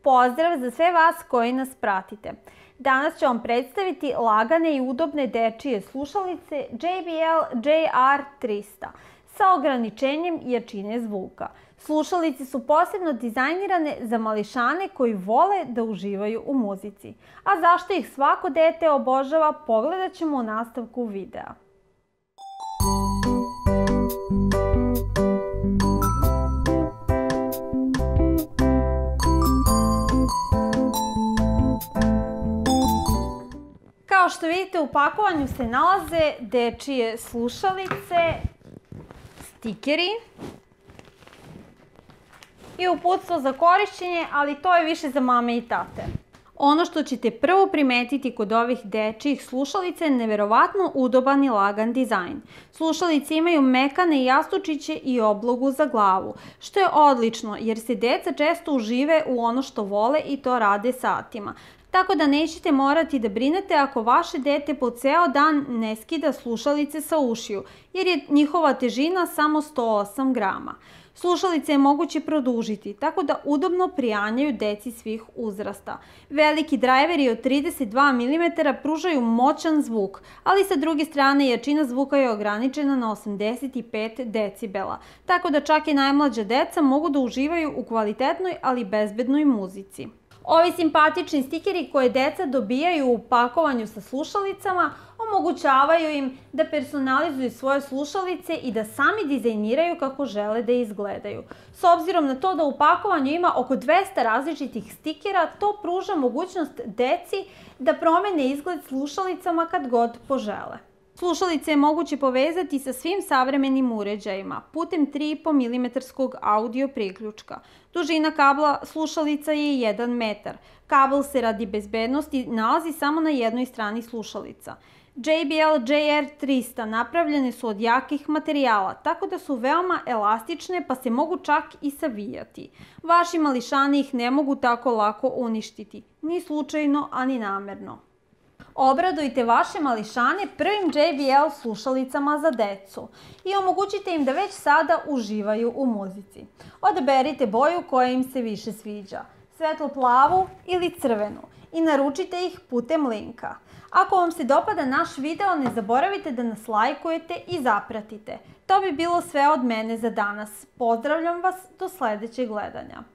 Pozdrav za sve vas koji nas pratite. Danas ću vam predstaviti lagane i udobne dečije slušalice JBL JR300 sa ograničenjem jačine zvuka. Slušalice su posebno dizajnirane za mališane koji vole da uživaju u muzici. A zašto ih svako dete obožava, pogledat ćemo u nastavku videa. Kao što vidite, u pakovanju se nalaze dečije slušalice, stikeri i uputstvo za korišćenje, ali to je više za mame i tate. Ono što ćete prvo primetiti kod ovih dečijih slušalica je neverovatno udoban i lagan dizajn. Slušalice imaju mekane jastučiće i oblogu za glavu, što je odlično jer se deca često užive u ono što vole i to rade satima. Tako da nećete morati da brinete ako vaše dete po ceo dan ne skida slušalice sa ušiju, jer je njihova težina samo 108 grama. Slušalice je moguće produžiti, tako da udobno prijanjaju deci svih uzrasta. Veliki drajveri od 32 mm pružaju moćan zvuk, ali sa druge strane jačina zvuka je ograničena na 85 decibela, tako da čak i najmlađa deca mogu da uživaju u kvalitetnoj, ali bezbednoj muzici. Ovi simpatični stikeri koje deca dobijaju u pakovanju sa slušalicama omogućavaju im da personalizuju svoje slušalice i da sami dizajniraju kako žele da izgledaju. S obzirom na to da u pakovanju ima oko 200 različitih stikera, to pruža mogućnost deci da promene izgled slušalicama kad god požele. Slušalice je moguće povezati sa svim savremenim uređajima putem 3,5 mm audio priključka. Dužina kabla slušalica je 1 metar. Kabel se radi bezbednosti nalazi samo na jednoj strani slušalica. JBL JR300 napravljene su od jakih materijala, tako da su veoma elastične pa se mogu čak i savijati. Vaši mališani ih ne mogu tako lako uništiti, ni slučajno, a ni namerno. Obradujte vaše mališane prvim JBL slušalicama za decu i omogućite im da već sada uživaju u muzici. Odaberite boju koja im se više sviđa, svetlo plavu ili crvenu, i naručite ih putem linka. Ako vam se dopada naš video, ne zaboravite da nas lajkujete i zapratite. To bi bilo sve od mene za danas. Pozdravljam vas do sledećeg gledanja.